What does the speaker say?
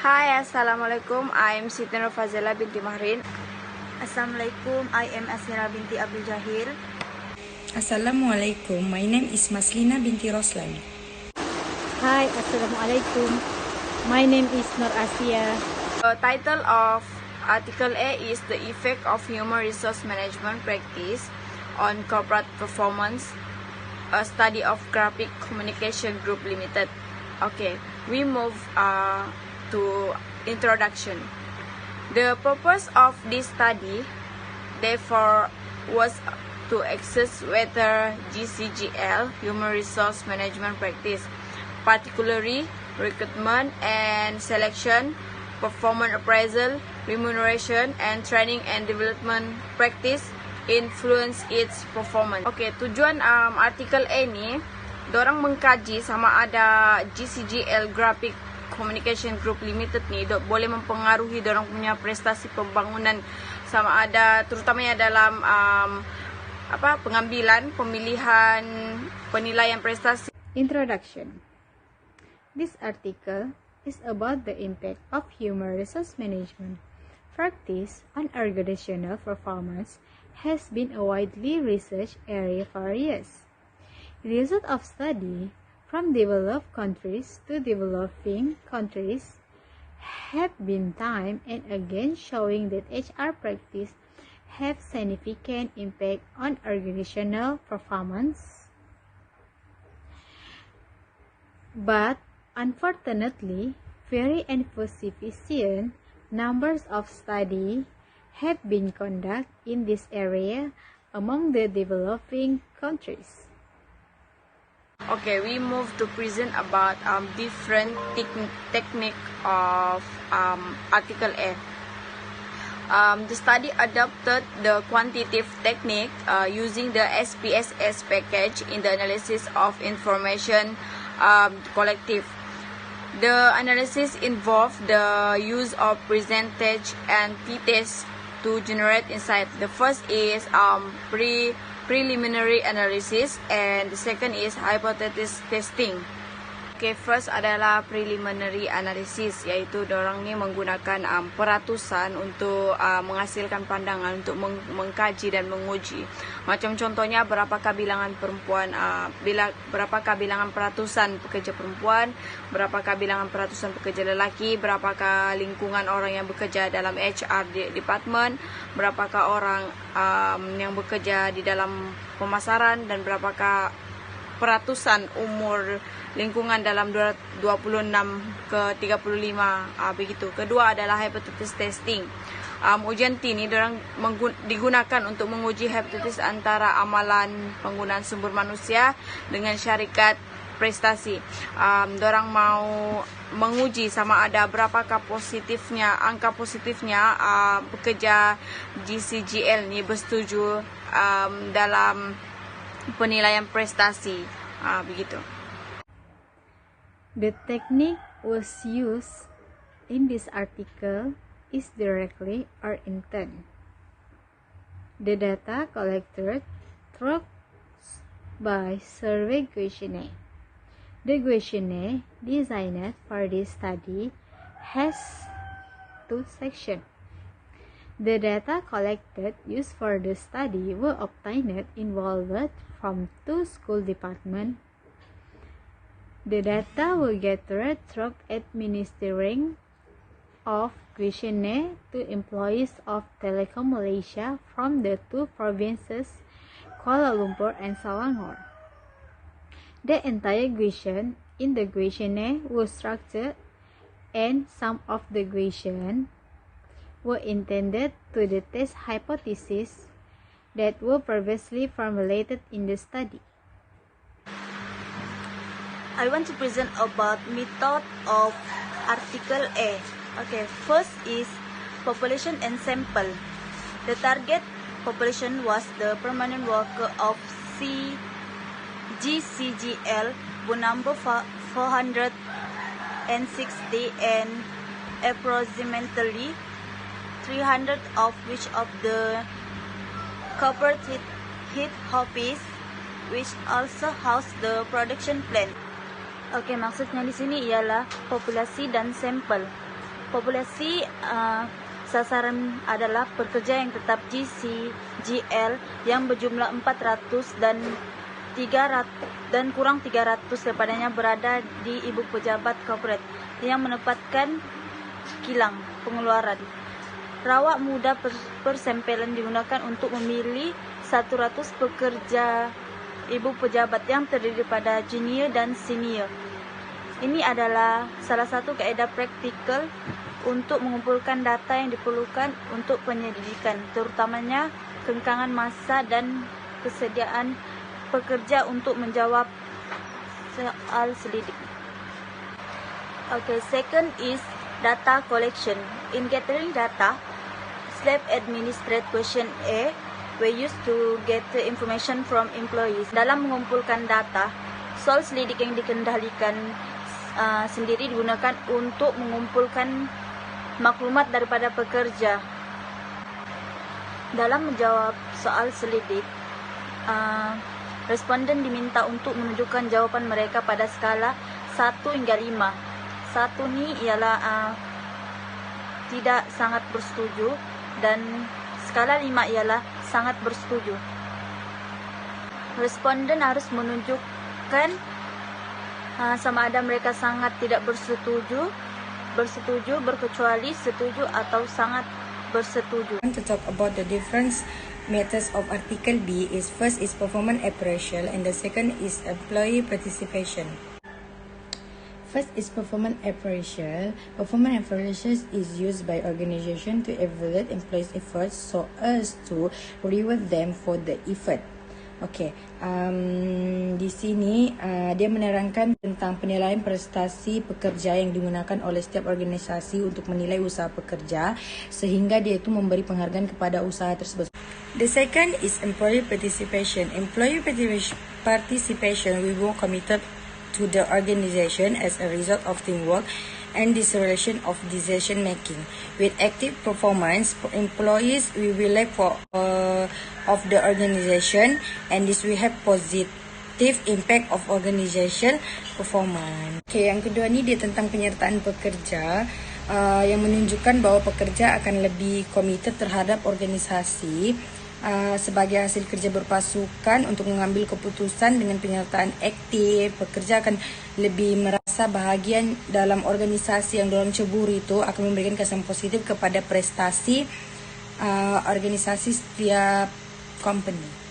Hi, Assalamualaikum. I'm Siti Nur Fazela binti Mahrin. Assalamualaikum, I am Asira binti Abdul Jahil. Assalamualaikum, my name is Maslina binti Roslan. Hi, Assalamualaikum. My name is Nur Asia. The title of Article A is the effect of human resource management practice on corporate performance, a study of Graphic Communication Group Limited. Okay, we move to introduction. The purpose of this study, therefore, was to assess whether GCGL, human resource management practice, particularly recruitment and selection, performance appraisal, remuneration, and training and development practice influence its performance. Oke, tujuan artikel ini, dorang mengkaji sama ada GCGL Graphic Communication Group Limited nih boleh mempengaruhi dorang punya prestasi pembangunan sama ada terutamanya dalam pengambilan, pemilihan, penilaian prestasi. Introduction. This article is about the impact of human resource management practice on organizational performance has been a widely researched area for years. The result of study from developed countries to developing countries have been time and again showing that HR practice have significant impact on organizational performance. But unfortunately, very insufficient numbers of studies have been conducted in this area among the developing countries. Okay, we move to present about different technique of Article A. The study adopted the quantitative technique using the SPSS package in the analysis of information collective. The analysis involved the use of percentage and t-tests to generate insight. The first is preliminary analysis and the second is hypothesis testing. Okay, first adalah preliminary analysis, yaitu dorang ni menggunakan peratusan untuk menghasilkan pandangan untuk mengkaji dan menguji. Macam contohnya berapakah bilangan perempuan, berapakah bilangan peratusan pekerja perempuan, berapakah bilangan peratusan pekerja lelaki, berapakah lingkungan orang yang bekerja dalam HR department, berapakah orang yang bekerja di dalam pemasaran, dan berapakah peratusan umur lingkungan dalam 26 ke 35 begitu. Kedua adalah hypothesis testing. Ujian T ini digunakan untuk menguji hipotesis antara amalan penggunaan sumber manusia dengan syarikat prestasi. Dorang mau menguji sama ada berapakah angka positifnya pekerja GCGL ini bersetuju dalam penilaian prestasi, begitu. The technique was used in this article is directly or intent. The data collected through by survey questionnaire. The questionnaire designed for this study has two sections. The data collected used for the study were obtained involved from two school departments. The data were gathered through administering of questionnaire to employees of Telekom Malaysia from the two provinces, Kuala Lumpur and Selangor. The entire question in the questionnaire was structured, and some of the questions were intended to test hypotheses that were previously formulated in the study. I want to present about method of Article A. Okay, first is population and sample. The target population was the permanent worker of GCGL, number 460, and approximately 300 of which of the corporate head office, which also house the production plant. Oke, maksudnya di sini ialah populasi dan sampel. Populasi sasaran adalah pekerja yang tetap GL yang berjumlah 400 dan kurang 300 daripadanya berada di ibu pejabat korporat yang menempatkan kilang pengeluaran. Rawak muda persempelan digunakan untuk memilih 100 pekerja ibu pejabat yang terdiri pada junior dan senior. Ini adalah salah satu kaedah praktikal untuk mengumpulkan data yang diperlukan untuk penyelidikan, terutamanya kengkangan massa dan kesediaan pekerja untuk menjawab soal selidik. Okay, second is data collection. In gathering data, self-administered questionnaire were used to get the information from employees. Dalam mengumpulkan data, soal selidik yang dikendalikan sendiri digunakan untuk mengumpulkan maklumat daripada pekerja. Dalam menjawab soal selidik, responden diminta untuk menunjukkan jawaban mereka pada skala 1 hingga 5. 1 ni ialah tidak sangat bersetuju dan skala 5 ialah sangat bersetuju. Responden harus menunjukkan sama ada mereka sangat tidak bersetuju, berkecuali setuju atau sangat bersetuju. To talk about the different methods of Article B is first is performance appraisal and the second is employee participation. First is performance appraisal. Performance appraisal is used by organization to evaluate employees' efforts so as to reward them for the effort. Okay, di sini dia menerangkan tentang penilaian prestasi pekerja yang digunakan oleh setiap organisasi untuk menilai usaha pekerja sehingga dia itu memberi penghargaan kepada usaha tersebut. The second is employee participation. Employee participation will be committed to the organization as a result of teamwork and deceleration of decision making. With active performance, employees will be left of the organization, and this will have positive impact of organization performance. Okay, yang kedua ni dia tentang penyertaan pekerja yang menunjukkan bahawa pekerja akan lebih komited terhadap organisasi sebagai hasil kerja berpasukan untuk mengambil keputusan. Dengan penyertaan aktif, pekerja akan lebih merasa bahagia dalam organisasi yang dalam cebur itu akan memberikan kesan positif kepada prestasi organisasi setiap company.